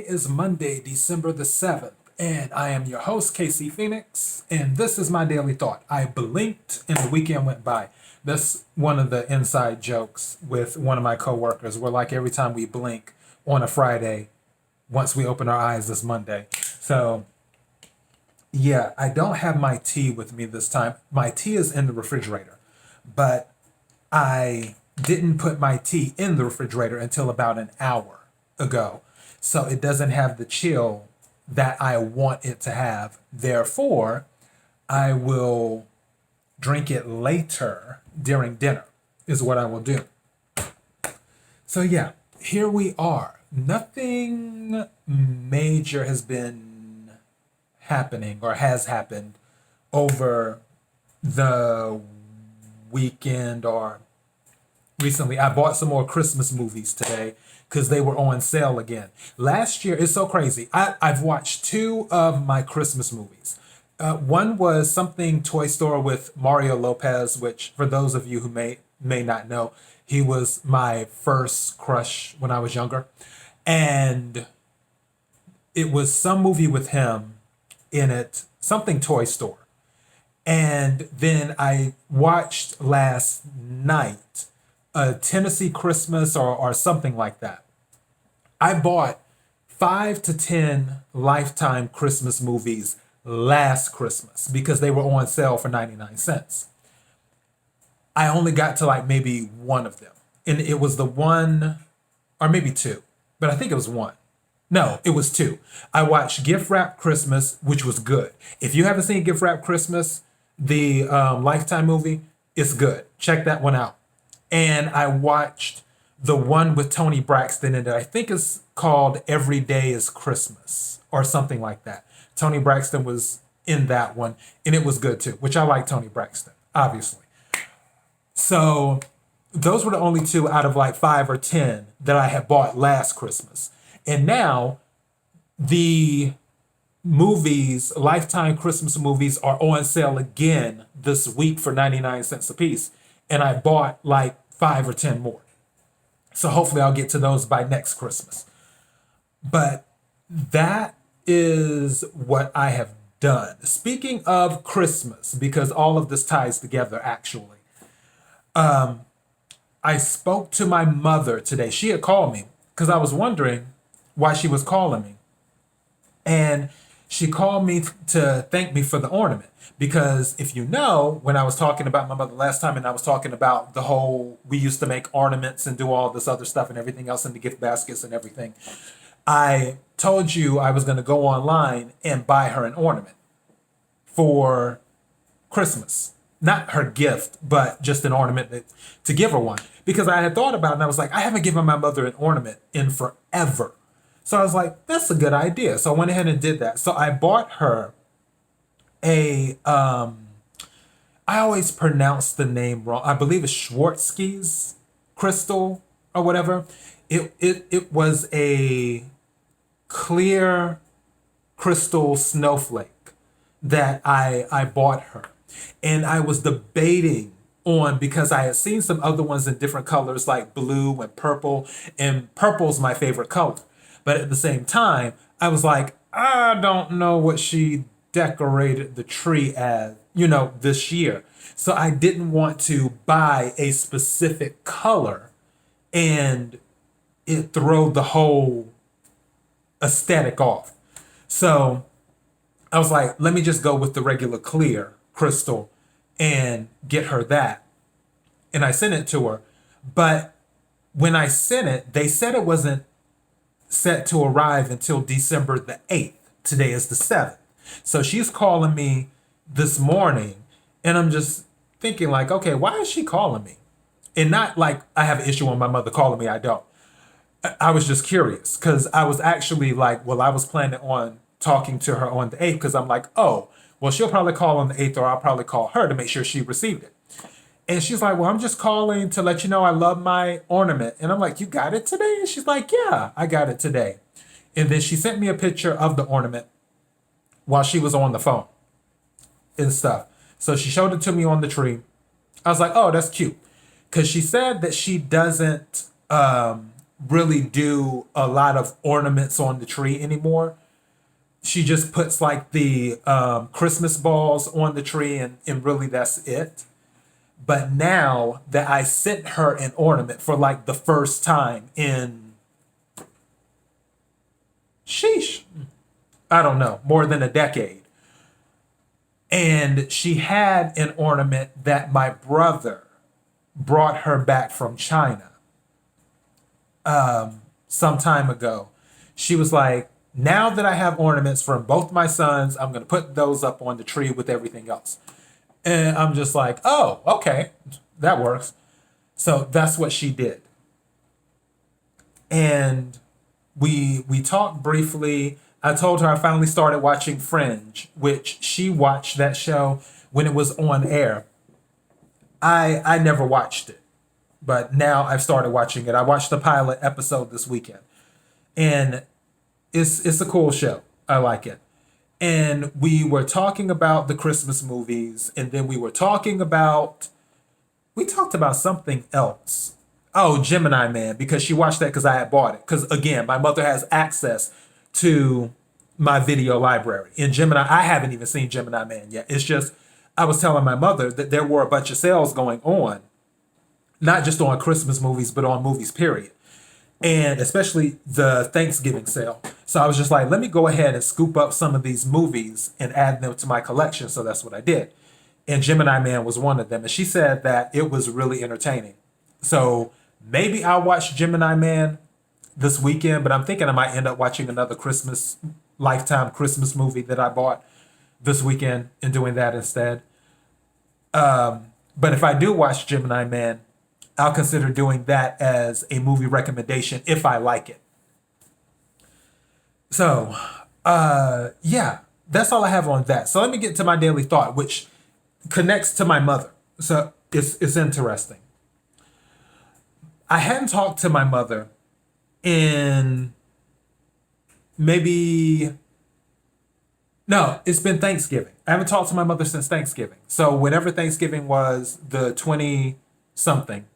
is Monday, December the 7th, and I am your host, Casey Phoenix, and this is my daily thought. I blinked and the weekend went by. That's one of the inside jokes with one of my coworkers, where like every time we blink on a Friday, once we open our eyes, it's Monday. So, yeah, I don't have my tea with me this time. My tea is in the refrigerator, but I didn't put my tea in the refrigerator until about an hour ago. So it doesn't have the chill that I want it to have. Therefore, I will drink it later during dinner, is what I will do. So, yeah, here we are. Nothing major has been happening or has happened over the weekend or recently. I bought some more Christmas movies today because they were on sale again. Last year, it's so crazy. I've watched two of my Christmas movies. One was something Toy Store with Mario Lopez, which for those of you who may not know, he was my first crush when I was younger. And it was some movie with him in it, something Toy Store. And then I watched last night a Tennessee Christmas or something like that. I bought 5 to 10 Lifetime Christmas movies last Christmas because they were on sale for 99 cents. I only got to like maybe one of them. And it was the one, or maybe two, but I think it was one. No, it was two. I watched Gift Wrap Christmas, which was good. If you haven't seen Gift Wrap Christmas, the Lifetime movie, it's good. Check that one out. And I watched the one with Tony Braxton in it. I think it's called Every Day is Christmas or something like that. Tony Braxton was in that one, and it was good too, which I like Tony Braxton, obviously. So those were the only two out of like 5 or 10 that I had bought last Christmas. And now the movies, Lifetime Christmas movies, are on sale again this week for 99 cents a piece. And I bought like 5 or 10 more. So hopefully I'll get to those by next Christmas. But that is what I have done. Speaking of Christmas, because all of this ties together actually, I spoke to my mother today. She had called me because I was wondering why she was calling me. And she called me to thank me for the ornament. Because if you know, when I was talking about my mother last time and I was talking about the whole, we used to make ornaments and do all this other stuff and everything else in the gift baskets and everything, I told you I was going to go online and buy her an ornament for Christmas. Not her gift, but just an ornament to give her one. Because I had thought about it and I was like, I haven't given my mother an ornament in forever. So I was like, that's a good idea. So I went ahead and did that. So I bought her I always pronounce the name wrong. I believe it's Schwartzky's crystal or whatever. It was a clear crystal snowflake that I bought her. And I was debating on, because I had seen some other ones in different colors like blue and purple's my favorite color. But at the same time, I was like, I don't know what she decorated the tree as, this year. So I didn't want to buy a specific color and it throw the whole aesthetic off. So I was like, let me just go with the regular clear crystal and get her that. And I sent it to her. But when I sent it, they said it wasn't set to arrive until December the 8th. Today is the 7th. So she's calling me this morning and I'm just thinking like, okay, why is she calling me? And not like I have an issue with my mother calling me, I don't. I was just curious because I was actually like, well, I was planning on talking to her on the 8th because I'm like, oh, well, she'll probably call on the 8th or I'll probably call her to make sure she received it. And she's like, well, I'm just calling to let you know I love my ornament. And I'm like, you got it today? And she's like, yeah, I got it today. And then she sent me a picture of the ornament while she was on the phone and stuff. So she showed it to me on the tree. I was like, oh, that's cute. Because she said that she doesn't really do a lot of ornaments on the tree anymore. She just puts like the Christmas balls on the tree, and really that's it. But now that I sent her an ornament for like the first time in, sheesh, I don't know, more than a decade. And she had an ornament that my brother brought her back from China some time ago. She was like, now that I have ornaments from both my sons, I'm going to put those up on the tree with everything else. And I'm just like, oh, okay, that works. So that's what she did. And we talked briefly. I told her I finally started watching Fringe, which she watched that show when it was on air. I never watched it, but now I've started watching it. I watched the pilot episode this weekend, and it's a cool show. I like it. And we were talking about the Christmas movies, and then we talked about something else. Oh, Gemini Man, because she watched that because I had bought it. Because again, my mother has access to my video library. In Gemini, I haven't even seen Gemini Man yet. It's just, I was telling my mother that there were a bunch of sales going on, not just on Christmas movies, but on movies, period. And especially the Thanksgiving sale. So I was just like, let me go ahead and scoop up some of these movies and add them to my collection. So that's what I did. And Gemini Man was one of them. And she said that it was really entertaining. So maybe I'll watch Gemini Man this weekend, but I'm thinking I might end up watching another Lifetime Christmas movie that I bought this weekend and doing that instead. But if I do watch Gemini Man, I'll consider doing that as a movie recommendation if I like it. So, yeah, that's all I have on that. So let me get to my daily thought, which connects to my mother. So it's interesting. I hadn't talked to my mother in no, it's been Thanksgiving. I haven't talked to my mother since Thanksgiving. So whenever Thanksgiving was, the 20 something,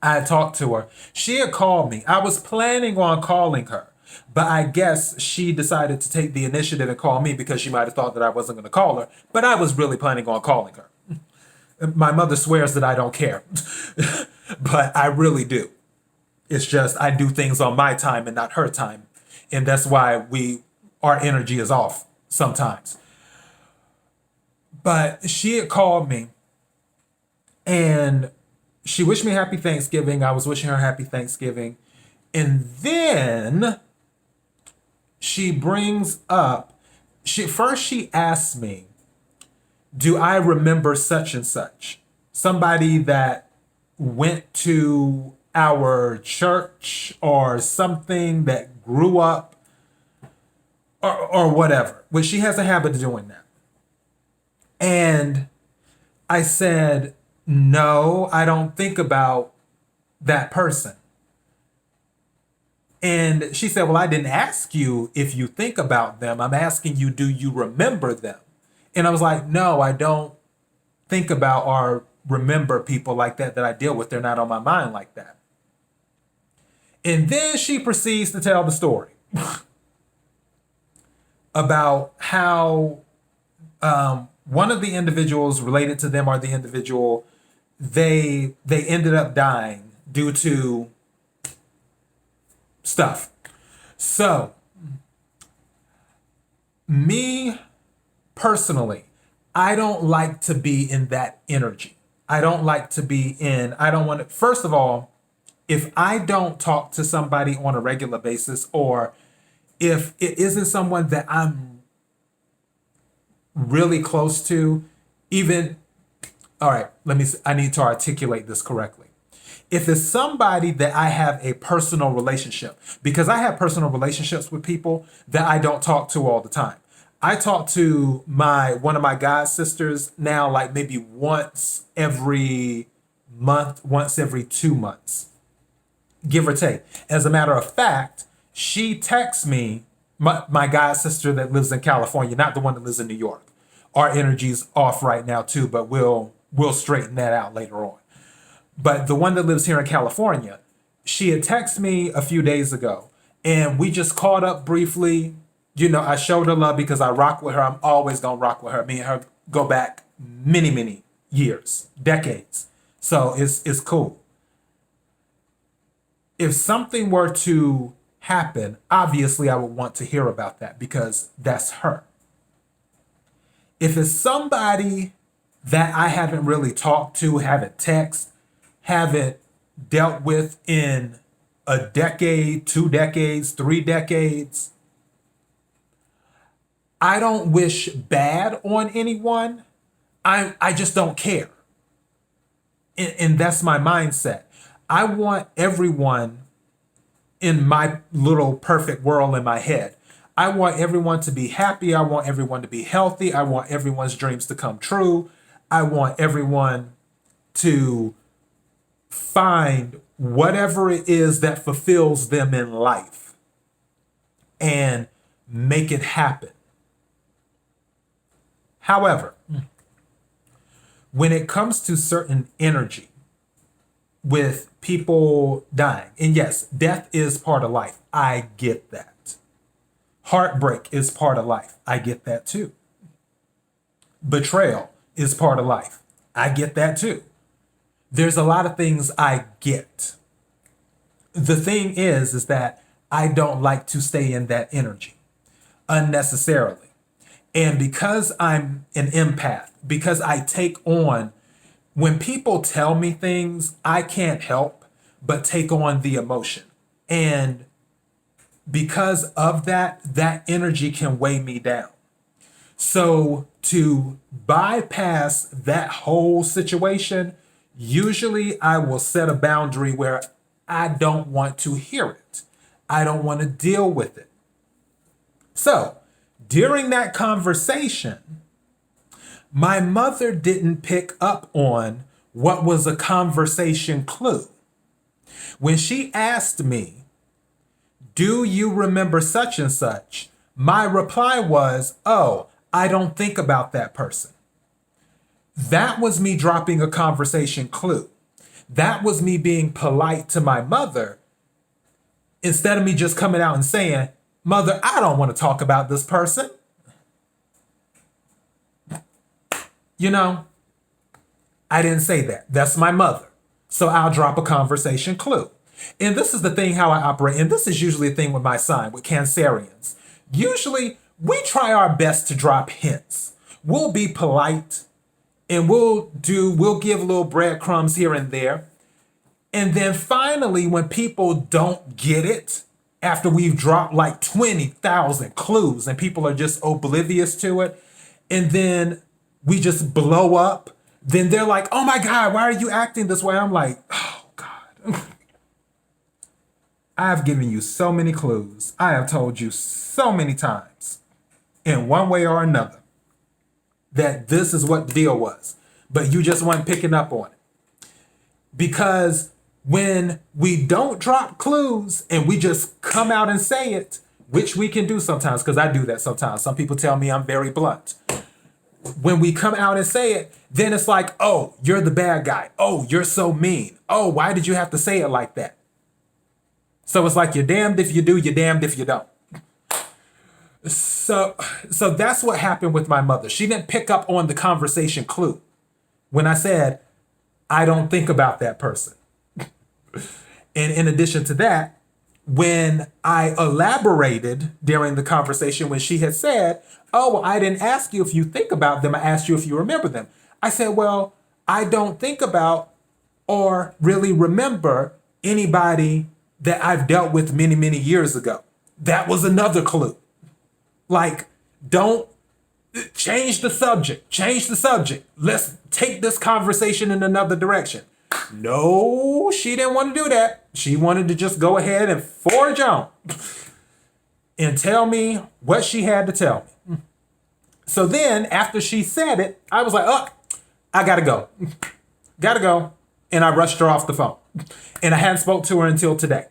I had talked to her. She had called me. I was planning on calling her, but I guess she decided to take the initiative and call me because she might have thought that I wasn't going to call her, but I was really planning on calling her. My mother swears that I don't care, but I really do. It's just I do things on my time and not her time, and that's why our energy is off sometimes. But she had called me, and she wished me happy Thanksgiving. I was wishing her happy Thanksgiving. And then she brings up, she asked me, do I remember such and such? Somebody that went to our church or something, that grew up or whatever. Which she has a habit of doing that. And I said, no, I don't think about that person. And she said, well, I didn't ask you if you think about them. I'm asking you, do you remember them? And I was like, no, I don't think about or remember people like that I deal with. They're not on my mind like that. And then she proceeds to tell the story about how one of the individuals related to them, or the individual, they ended up dying due to stuff. So, me personally, I don't like to be in that energy. I don't want to, first of all, if I don't talk to somebody on a regular basis, or if it isn't someone that I'm really close to, I need to articulate this correctly. If it's somebody that I have a personal relationship, because I have personal relationships with people that I don't talk to all the time. I talk to one of my god sisters now, like maybe once every month, once every 2 months, give or take. As a matter of fact, she texts me, my god sister that lives in California, not the one that lives in New York. Our energy's off right now too, but we'll straighten that out later on. But the one that lives here in California, she had texted me a few days ago and we just caught up briefly. You know, I showed her love because I rock with her. I'm always going to rock with her. Me and her go back many, many years, decades. So it's cool. If something were to happen, obviously I would want to hear about that because that's her. If it's somebody that I haven't really talked to, haven't texted, haven't dealt with in a decade, 2 decades, 3 decades, I don't wish bad on anyone. I just don't care. And that's my mindset. I want everyone in my little perfect world in my head. I want everyone to be happy. I want everyone to be healthy. I want everyone's dreams to come true. I want everyone to find whatever it is that fulfills them in life and make it happen. However, when it comes to certain energy with people dying, and yes, death is part of life. I get that. Heartbreak is part of life. I get that too. Betrayal is part of life. I get that too. There's a lot of things I get. The thing is that I don't like to stay in that energy unnecessarily. And because I'm an empath, because I take on, when people tell me things, I can't help but take on the emotion. And because of that, that energy can weigh me down. So to bypass that whole situation, usually I will set a boundary where I don't want to hear it. I don't want to deal with it. So during that conversation, my mother didn't pick up on what was a conversation clue. When she asked me, "Do you remember such and such?" my reply was, "Oh, I don't think about that person." That was me dropping a conversation clue. That was me being polite to my mother instead of me just coming out and saying, "Mother, I don't want to talk about this person." You know, I didn't say that. That's my mother. So I'll drop a conversation clue. And this is the thing how I operate. And this is usually a thing with my sign, with Cancerians. Usually we try our best to drop hints. We'll be polite and we'll give little breadcrumbs here and there. And then finally, when people don't get it, after we've dropped like 20,000 clues and people are just oblivious to it, and then we just blow up, then they're like, "Oh my God, why are you acting this way?" I'm like, "Oh God." I've given you so many clues. I have told you so many times in one way or another that this is what the deal was, but you just weren't picking up on it. Because when we don't drop clues and we just come out and say it, which we can do sometimes, because I do that sometimes. Some people tell me I'm very blunt. When we come out and say it, then it's like, "Oh, you're the bad guy. Oh, you're so mean. Oh, why did you have to say it like that?" So it's like you're damned if you do, you're damned if you don't. So that's what happened with my mother. She didn't pick up on the conversation clue when I said, "I don't think about that person." And in addition to that, when I elaborated during the conversation, when she had said, "Oh, well, I didn't ask you if you think about them. I asked you if you remember them." I said, "Well, I don't think about or really remember anybody that I've dealt with many, many years ago." That was another clue. Like, don't change the subject. Change the subject. Let's take this conversation in another direction. No, she didn't want to do that. She wanted to just go ahead and forge on and tell me what she had to tell me. So then after she said it, I was like, "Oh, I gotta go. Gotta go." And I rushed her off the phone. And I hadn't spoke to her until today.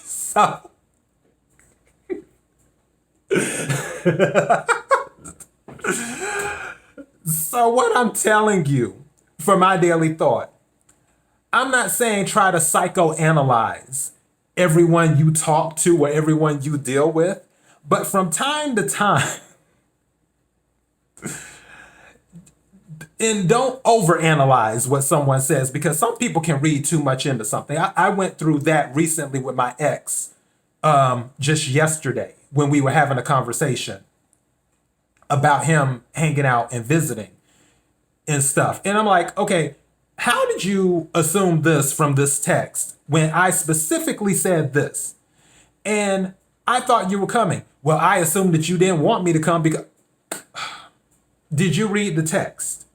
So so what I'm telling you for my daily thought, I'm not saying try to psychoanalyze everyone you talk to or everyone you deal with, but from time to time, and don't overanalyze what someone says because some people can read too much into something. I went through that recently with my ex just yesterday when we were having a conversation about him hanging out and visiting and stuff. And I'm like, okay, how did you assume this from this text when I specifically said this? And I thought you were coming. Well, I assumed that you didn't want me to come because did you read the text?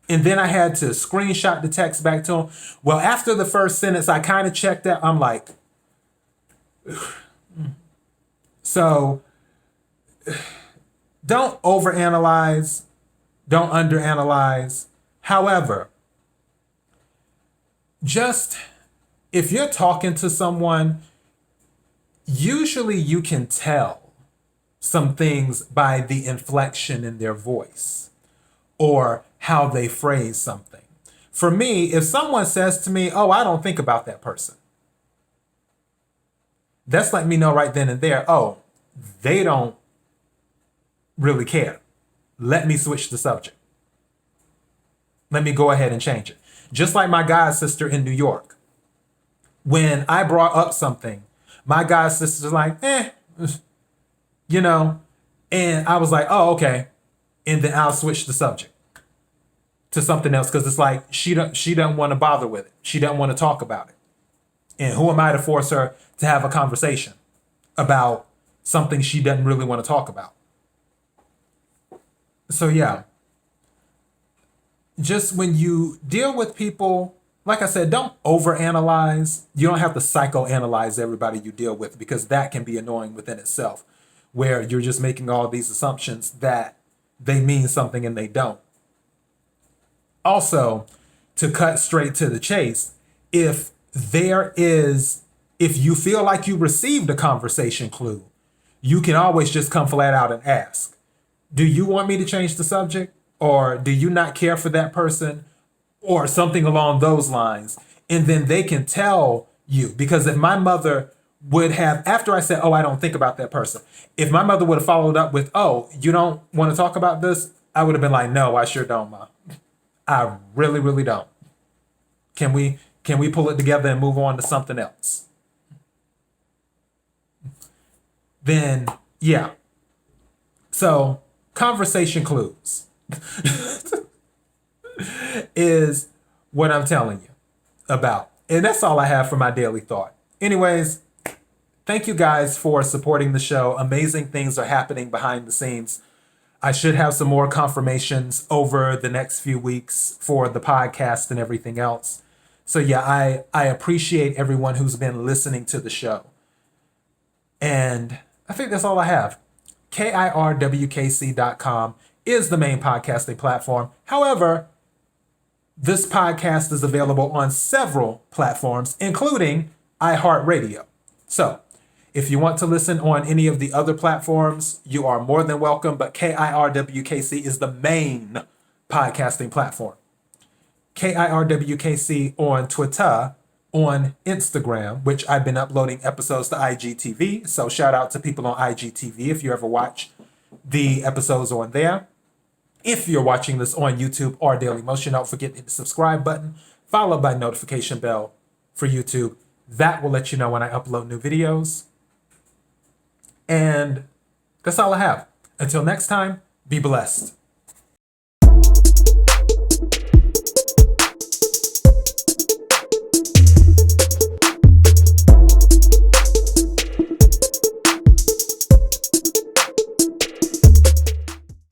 And then I had to screenshot the text back to him. Well, after the first sentence, I kind of checked out. I'm like, so don't overanalyze, don't underanalyze. However, just if you're talking to someone, usually you can tell some things by the inflection in their voice or how they phrase something. For me, if someone says to me, oh, I don't think about that person, that's letting me know right then and there, oh, they don't really care. Let me switch the subject. Let me go ahead and change it. Just like my god sister in New York. When I brought up something, my god sister's like, you know, and I was like, oh, okay. And then I'll switch the subject to something else because it's like she doesn't want to bother with it. She doesn't want to talk about it. And who am I to force her to have a conversation about something she doesn't really want to talk about? So yeah, just when you deal with people, like I said, don't overanalyze. You don't have to psychoanalyze everybody you deal with because that can be annoying within itself, where you're just making all these assumptions that they mean something and they don't. Also, to cut straight to the chase, if you feel like you received a conversation clue, you can always just come flat out and ask, do you want me to change the subject? Or do you not care for that person? Or something along those lines. And then they can tell you. Because if my mother would have, after I said, oh, I don't think about that person. If my mother would have followed up with, oh, you don't want to talk about this? I would have been like, no, I sure don't, Ma. I really, really don't. Can we pull it together and move on to something else? Then, yeah. So, conversation clues is what I'm telling you about. And that's all I have for my daily thought. Anyways, thank you guys for supporting the show. Amazing things are happening behind the scenes. I should have some more confirmations over the next few weeks for the podcast and everything else. So yeah, I appreciate everyone who's been listening to the show. And I think that's all I have. KIRWKC.com is the main podcasting platform. However, this podcast is available on several platforms, including iHeartRadio. So, if you want to listen on any of the other platforms, you are more than welcome, but KIRWKC is the main podcasting platform. KIRWKC on Twitter, on Instagram, which I've been uploading episodes to IGTV. So shout out to people on IGTV if you ever watch the episodes on there. If you're watching this on YouTube or Daily Motion, don't forget to hit the subscribe button, followed by notification bell for YouTube. That will let you know when I upload new videos. And that's all I have. Until next time, be blessed.